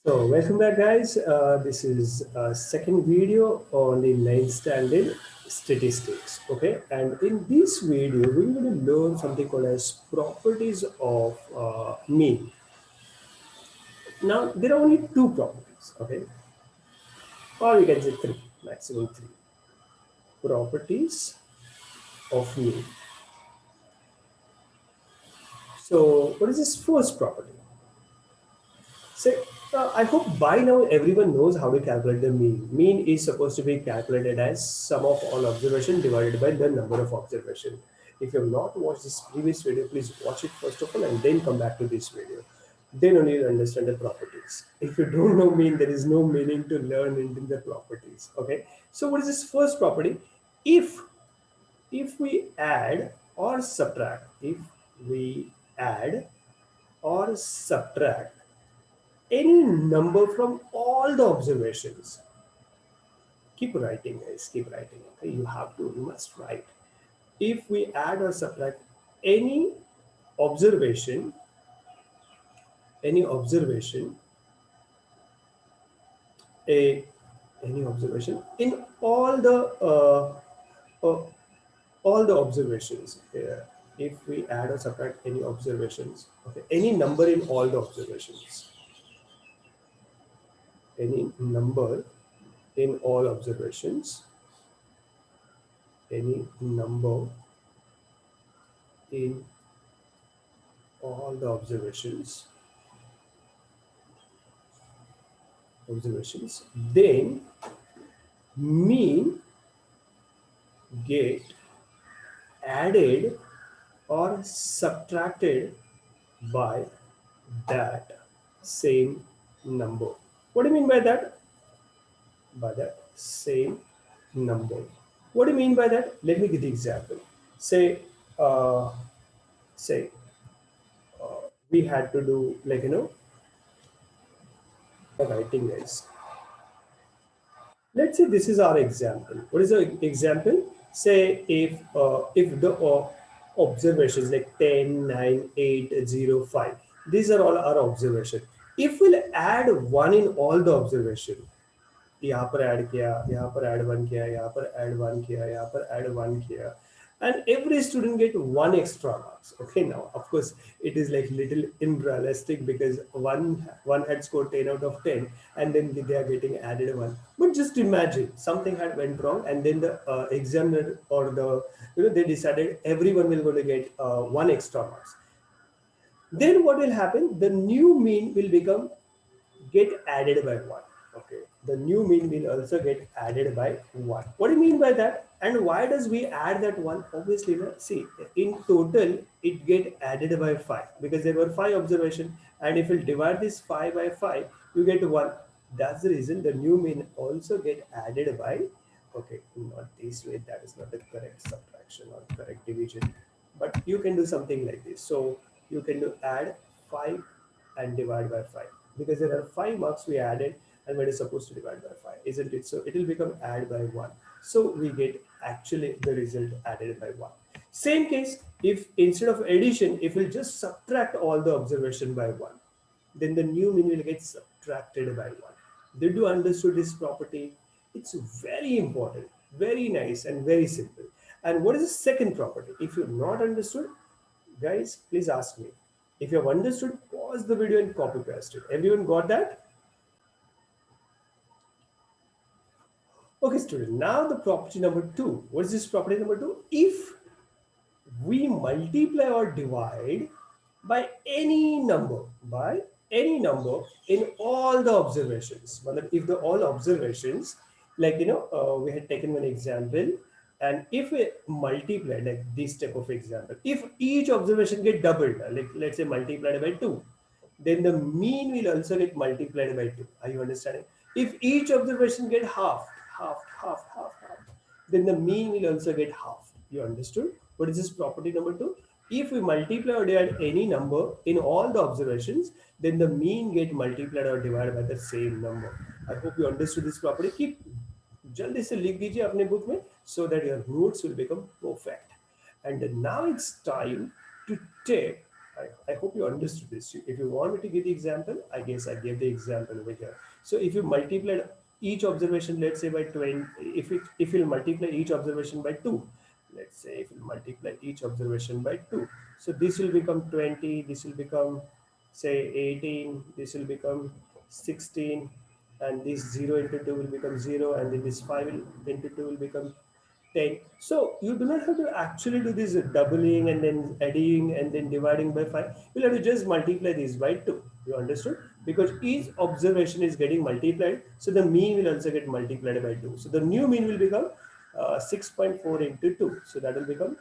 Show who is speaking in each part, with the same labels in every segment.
Speaker 1: So welcome back guys. This is a second video on the 9th standard statistics. Okay, and in this video we're going to learn something called as properties of mean. Now there are only two properties, okay, or we can say three, maximum three properties of mean. So what is this first property? So I hope by now everyone knows how to calculate the mean. Mean is supposed to be calculated as sum of all observation divided by the number of observation. If you have not watched this previous video, please watch it first of all and then come back to this video. Then only you understand the properties. If you don't know mean, there is no meaning to learn into the properties. Okay. So what is this first property? If we add or subtract, if we add or subtract any number from all the observations. Keep writing, guys. Keep writing. Okay? You must write. If we add or subtract any observation, any observation, any observation in uh, all the observations. If we add or subtract any observations, okay, any number in all the observations, any number in all observations, any number in all the observations, then mean get added or subtracted by that same number. What do you mean by that? By that same number. What do you mean by that? Let me give the example. Say, uh, say we had to do, like, writing is. Let's say this is our example. What is the example? Say if the observations like 10, 9, 8, 0, 5, these are all our observation. If we'll add one in all the observation, यहाँ पर add किया, यहाँ पर add one किया, यहाँ पर add one किया, यहाँ पर ऐड वन किया, and every student get one extra marks. Okay, now of course it is like little unrealistic because one had scored 10 out of 10 and then they are getting added one. But just imagine something had went wrong and then the examiner or they decided everyone will going to get one extra marks. Then what will happen? The new mean will become get added by 1. Okay, the new mean will also get added by 1. What do you mean by that? And why does we add that 1? Obviously, see, in total it get added by 5 because there were 5 observations, and if you divide this 5 by 5 you get 1. That's the reason the new mean also get added by, okay, not this way, that is not the correct subtraction or correct division, but you can do something like this. So you can do add 5 and divide by 5 because there are 5 marks we added and we're supposed to divide by 5, isn't it? So it will become add by 1. So we get actually the result added by 1. Same case, if instead of addition, if we'll just subtract all the observation by 1, then the new mean will get subtracted by 1. Did you understood this property? It's very important, very nice and very simple. And what is the second property? If you've not understood, guys, please ask me. If you have understood, pause the video and copy paste it. Everyone got that? Okay, student. Now the property number 2. What is this property number 2? If we multiply or divide by any number in all the observations, if the all observations, like we had taken one example, and if we multiply like this type of example, if each observation get doubled, like let's say multiplied by 2, then the mean will also get multiplied by 2. Are you understanding? If each observation get half, then the mean will also get half. You understood? What is this property number 2? If we multiply or divide any number in all the observations, then the mean get multiplied or divided by the same number. I hope you understood this property. Keep जल्दी से लिख दीजिए अपने book में so that your notes will become perfect. And now it's time to take I hope you understood this. If you want me to give the example, I guess I gave the example over here. So if you multiply each observation, let's say by 20, if you'll multiply each observation by 2, let's say if you multiply each observation by 2, so this will become 20, this will become say 18, this will become 16, and this 0 into 2 will become 0, and then this 5 into 2 will become 10. So you do not have to actually do this doubling and then adding and then dividing by 5. You'll have to just multiply this by 2. You understood? Because each observation is getting multiplied, so the mean will also get multiplied by 2. So the new mean will become 6.4 into 2. So that will become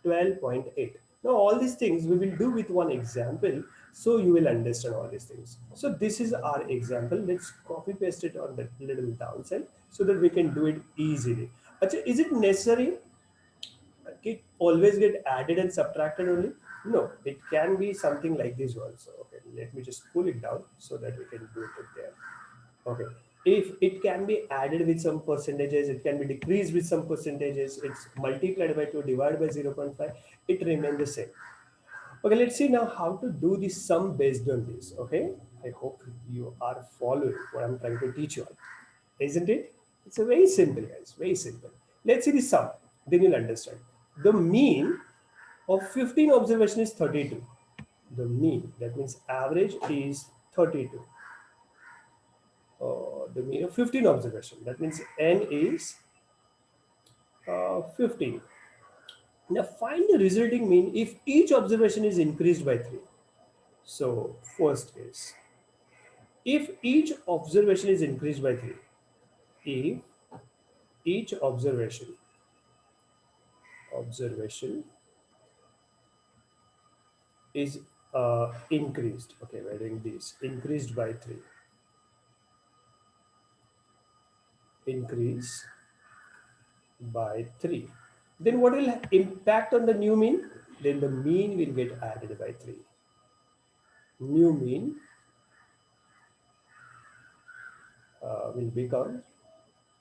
Speaker 1: 12.8. Now all these things we will do with one example, so you will understand all these things. So this is our example. Let's copy paste it on the little downside so that we can do it easily. Achha, is it necessary it always get added and subtracted only? No, it can be something like this also. Okay, let me just pull it down so that we can do it there. Okay, if it can be added with some percentages, it can be decreased with some percentages, it's multiplied by 2, divided by 0.5, it remains the same. Okay, let's see now how to do the sum based on this. Okay, I hope you are following what I'm trying to teach you on, isn't it? It's a very simple, guys, very simple. Let's see the sum, then you'll understand. The mean of 15 observation is 32. The mean, that means average, is 32. The mean of 15 observation, that means n is 15. Now find the resulting mean if each observation is increased by 3. So first is, if each observation is increased by 3, if each observation is increased, okay, we're doing this, increased by 3, increase by 3, then what will impact on the new mean? Then the mean will get added by 3. New mean will become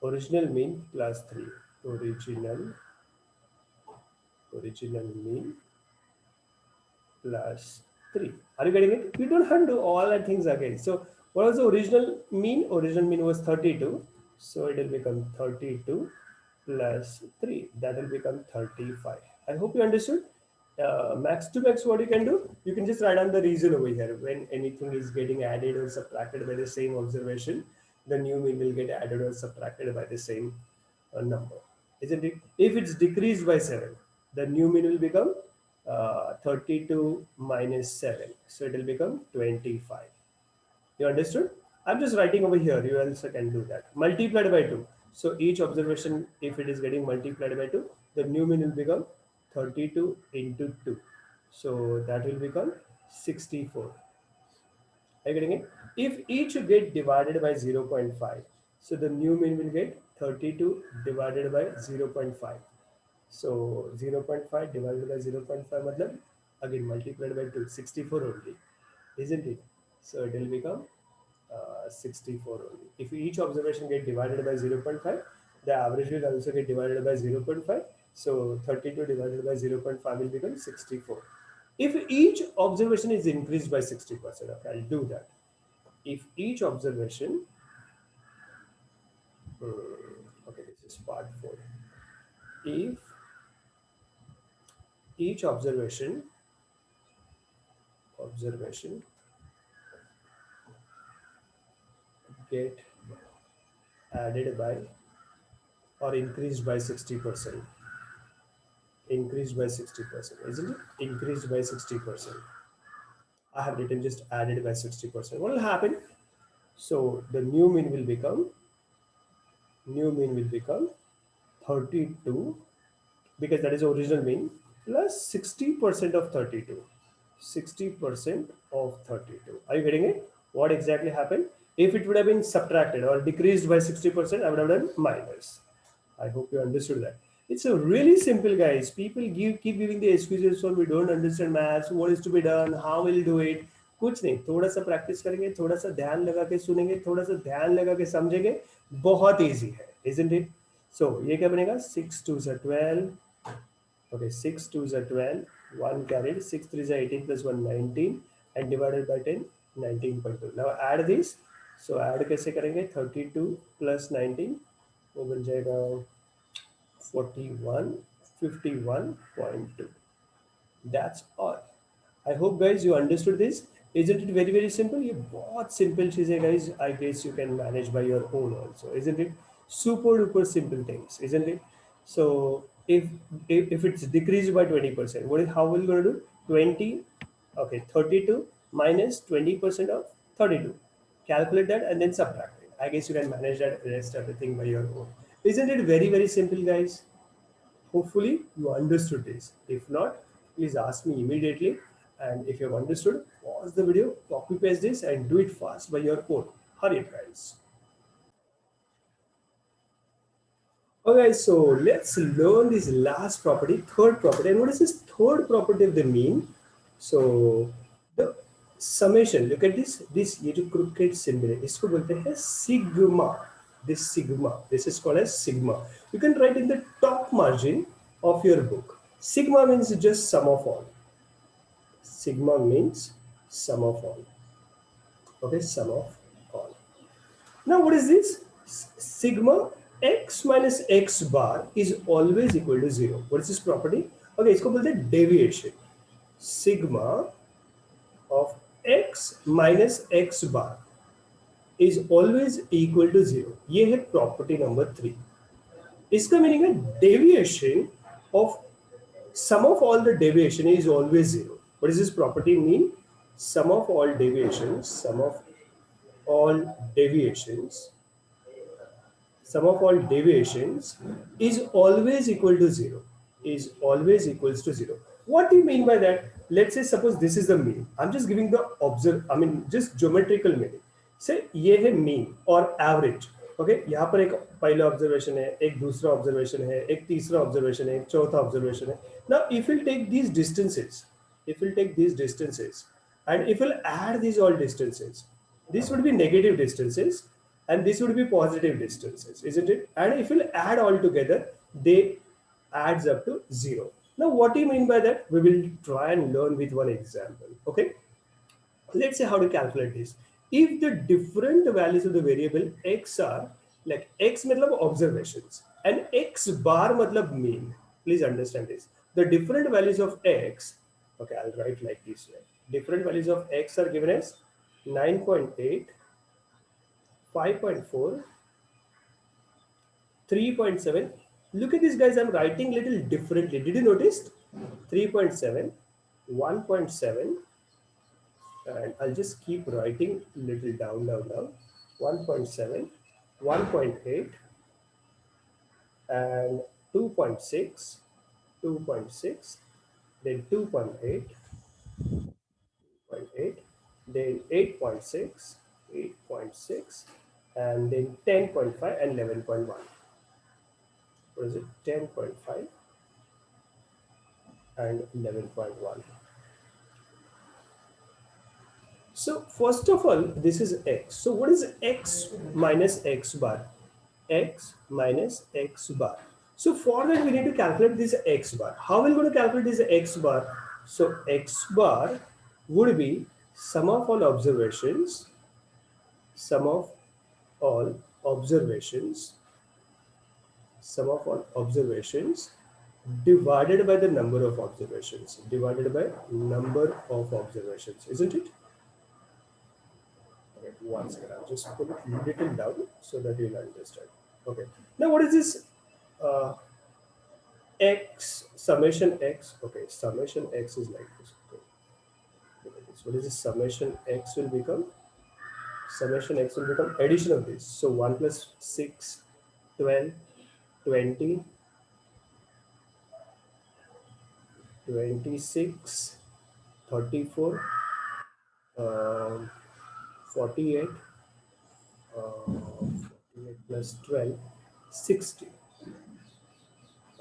Speaker 1: original mean plus 3. Original mean plus 3. Are you getting it? You don't have to do all that things again. So what was the original mean? Original mean was 32. So it will become 32 plus 3. That will become 35. I hope you understood. Max to max, what you can do? You can just write down the reason over here. When anything is getting added or subtracted by the same observation, the new mean will get added or subtracted by the same number, isn't it? If it's decreased by 7, the new mean will become 32 minus 7. So it will become 25. You understood? I'm just writing over here. You also can do that. Multiplied by 2. So each observation, if it is getting multiplied by 2, the new mean will become 32 into 2. So that will become 64. Are you getting it? If each get divided by 0.5, so the new mean will get 32 divided by 0.5. So 0.5 divided by 0.5 matlab, again multiplied by 2, 64 only, isn't it? So it will become 64 only. If each observation get divided by 0.5, the average will also get divided by 0.5. So 32 divided by 0.5 will become 64. If each observation is increased by 60%, okay, I'll do that. If each observation, okay, this is part 4. If each observation get added by or increased by 60%, increased by 60%, isn't it? Increased by 60%. I have written just added by 60%. What will happen? So the new mean will become 32, because that is original mean, plus 60% of 32. 60% of 32. Are you getting it? What exactly happened? If it would have been subtracted or decreased by 60%, I would have done minus. I hope you understood that. It's a really simple, guys. People keep giving the excuses for we don't understand maths, what is to be done, how we'll do it. कुछ नहीं, थोड़ा सा practice करेंगे, थोड़ा सा ध्यान लगा के सुनेंगे, थोड़ा सा ध्यान लगा के समझेंगे, बहुत इजी है, isn't it? So ये क्या बनेगा? 6 2s are 12. Okay, 6 2s are 12. 1 carried, 6 3 is 18 plus 1 19 and divided by 10 19.2. Now add this. So add कैसे करेंगे 32 plus 19 वो बन जाएगा 41 51.2. That's all. I hope guys you understood this. Isn't it very simple? ये बहुत simple चीज़ है guys. I guess you can manage by your own also, isn't it? Super duper simple things, isn't it? So if it's decreased by 20%, how will you gonna do? 20, okay, 32 minus 20% of 32. Calculate that and then subtract it. I guess you can manage that rest everything by your own. Isn't it very simple, guys? Hopefully you understood this. If not, please ask me immediately. And if you have understood, pause the video, copy paste this and do it fast by your own. Hurry up guys. Okay, so let's learn this last property, third property. And what is this third property of the mean? So the summation, look at this ये जो crooked symbol है इसको बोलते हैं sigma. This is called as sigma. You can write in the top margin of your book. Sigma means just sum of all. Sigma means sum of all. Okay, sum of all. Now what is this? Sigma x minus x bar is always equal to 0. What is this property? Okay, इसको बोलते हैं deviation. Sigma of x minus x bar is always equal to 0. ये है property number 3. इसका meaning है deviation of sum of all the deviation is always 0. What does this property mean? Sum of all deviations, sum of all deviations is always equal to 0. Is always equals to 0. What do you mean by that? Let's say suppose this is the mean. I'm just giving the just geometrical meaning. Say ये है mean or average. Okay, यहाँ पर एक पहला observation है, एक दूसरा observation है, एक तीसरा ऑब्जर्वेशन है, एक चौथा ऑब्जर्वेशन है. Now if we'll take these distances, and if we'll add these all distances, this would be negative distances and this would be positive distances, isn't it? And if we'll add all together, they adds up to 0. Now what do you mean by that? We will try and learn with one example. Okay, let's say how to calculate this. If the different values of the variable x are like x matlab observations and x bar matlab mean, please understand this. The different values of x, okay, I'll write like this way. Different values of x are given as 9.8, 5.4, 3.7. Look at this guys, I'm writing little differently. Did you notice? 3.7, 1.7, and I'll just keep writing little down. 1.7, 1.8, and 2.6, then 2.8, then 8.6, and then 10.5 and 11.1. What is it? 10.5 and 11.1. So first of all, this is x. So what is x minus x bar? X minus x bar. So for that we need to calculate this x bar. How are we going to calculate this x bar? So x bar would be sum of all observations, divided by the number of observations, isn't it? Okay, one second, I'll just put it a little down so that you'll understand. Okay, now what is this x, summation x? Okay, summation x is like this. Okay. What is this? Summation x will become addition of this. So 1 plus 6, 12, 20, 26, 34, 48, 48 plus 12, 60.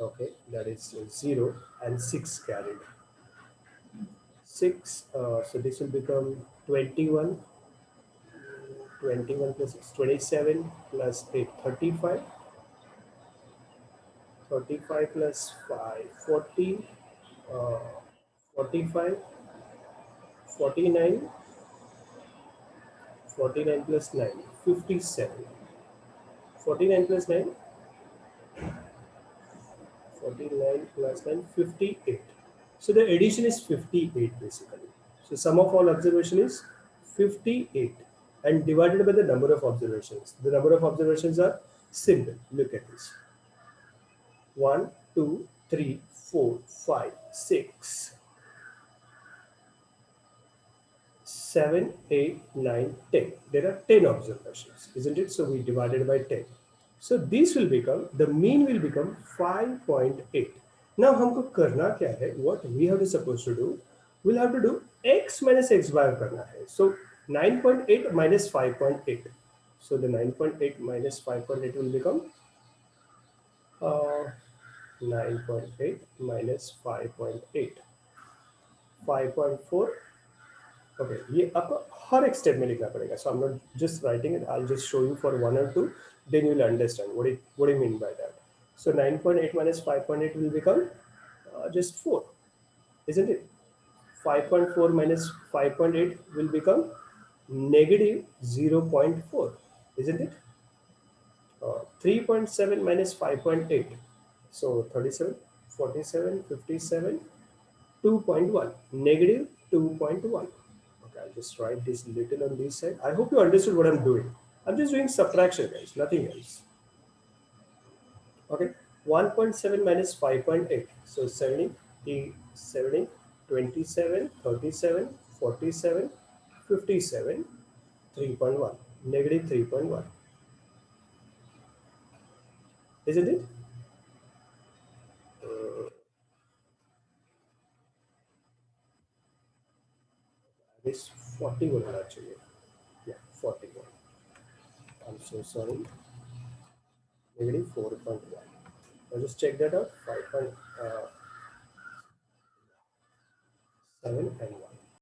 Speaker 1: Okay, that is 0 and 6 carried. 6, so this will become 21. 21 plus 6, 27 plus 8, 35. 35 plus 5, 40. 45, 49, 49 plus 9, 57. 49 plus 9, 49 plus 9, 58. So the addition is 58 basically. So sum of all observation is 58 and divided by the number of observations. The number of observations are simple. Look at this. 1, 2, 3, 4, 5, 6, 7, 8, 9, 10. There are 10 observations, isn't it? So we divided by 10. So this will become, the mean will become 5.8. Now हमको करना क्या है? What we have to supposed to do? We'll have to do x minus x bar करना है. So 9.8 minus 5.8. So the 9.8 minus 5.8 will become uh, 9.8 minus 5.8. 5.4. Okay, ये आपको हर एक step में लिखना पड़ेगा. So I'm not just writing it. I'll just show you for one or two. Then you'll understand what I mean by that. So 9.8 minus 5.8 will become just 4, isn't it? 5.4 minus 5.8 will become negative 0.4, isn't it? 3.7 minus 5.8. So 37, 47, 57, 2.1, negative 2.1. Okay, I'll just write this little on this side. I hope you understood what I'm doing. I'm just doing subtraction, guys, nothing else. Okay, 1.7 minus 5.8. So 70, 70, 27, 37, 47, 57, 3.1, negative 3.1. Isn't it? This 41 actually. Yeah, 41. I'm so sorry. Negative 4.1. I'll just check that out. 5.7 and 1.